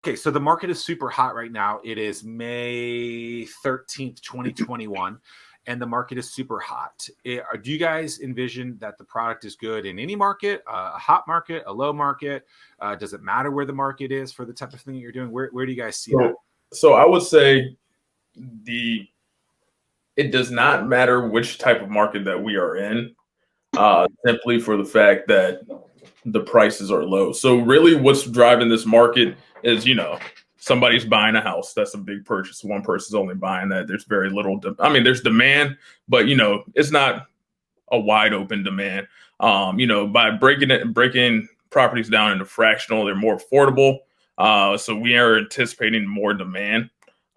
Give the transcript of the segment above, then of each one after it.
Okay, so the market is super hot right now. It is May 13th, 2021, and the market is super hot. Do you guys envision that the product is good in any market, a hot market, a low market? Does it matter where the market is for the type of thing that you're doing? Where do you guys see that? So I would say it does not matter which type of market that we are in, simply for the fact that the prices are low. So really what's driving this market is, somebody's buying a house. That's a big purchase. One person's only buying that. There's very little, there's demand, but it's not a wide open demand. By breaking properties down into fractional, they're more affordable. So we are anticipating more demand.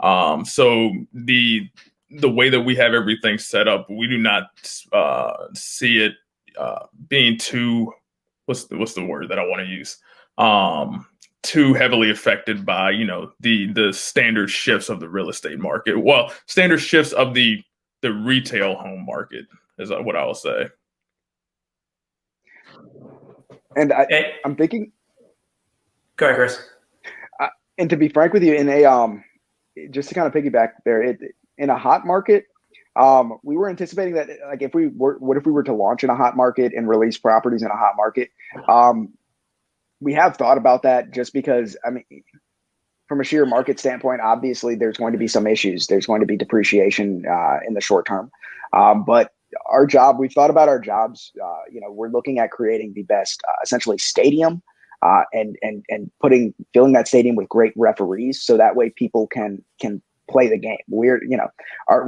So the way that we have everything set up, we do not see it being too, what's the word that I want to use? Too heavily affected by, the standard shifts of the real estate market. Well, standard shifts of the retail home market is what I will say. And I'm thinking. Go ahead, Chris. And to be frank with you, in a just to kind of piggyback there, in a hot market, we were anticipating that, like, if we were to launch in a hot market and release properties in a hot market, we have thought about that, just because, from a sheer market standpoint, obviously there's going to be some issues. There's going to be depreciation in the short term. But our job, we've thought about our jobs. We're looking at creating the best, essentially, stadium, and filling that stadium with great referees, so that way people can play the game. We're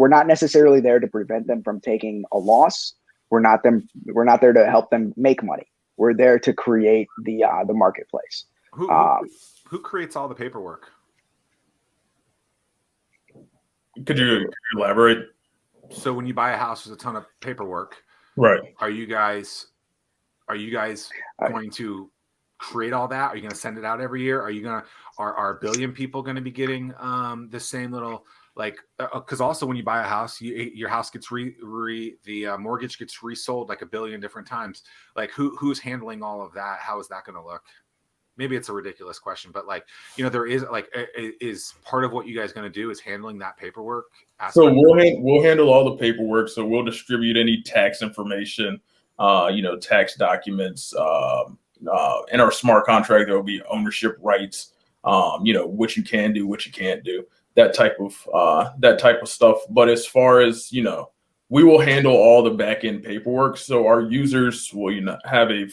not necessarily there to prevent them from taking a loss. We're not there to help them make money. We're there to create the marketplace. Who creates all the paperwork? Could you elaborate? So when you buy a house, there's a ton of paperwork. Right. Are you guys going to create all that? Are you going to send it out every year? Are a billion people going to be getting the same little, like, because also when you buy a house, your house gets the mortgage gets resold like a billion different times. Like, who's handling all of that? How is that going to look? Maybe it's a ridiculous question, but there is, like, is part of what you guys going to do is handling that paperwork aspect? So we'll handle all the paperwork. So we'll distribute any tax information, tax documents. In our smart contract, there will be ownership rights, what you can do, what you can't do, that type of stuff. But as far as, we will handle all the back end paperwork. So our users will, have a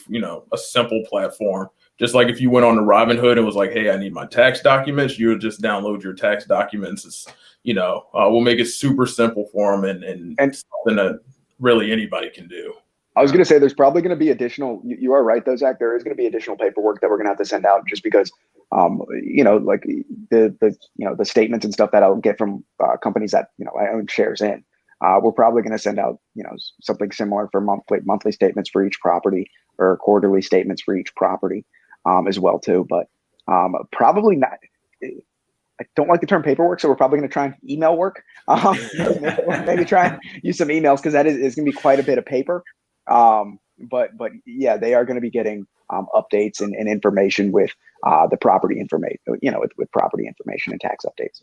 simple platform. Just like if you went on to Robinhood and was like, hey, I need my tax documents, you would just download your tax documents. It's, we'll make it super simple for them and something that really anybody can do. I was going to say, there's probably going to be additional. You are right, though, Zach. There is going to be additional paperwork that we're going to have to send out, just because, like the statements and stuff that I'll get from companies that I own shares in. We're probably going to send out something similar for monthly statements for each property, or quarterly statements for each property, as well too. But probably not. I don't like the term paperwork, so we're probably going to try and email work. Maybe try and use some emails, because that is going to be quite a bit of paper. But yeah, they are going to be getting updates and information with the property information, with property information and tax updates.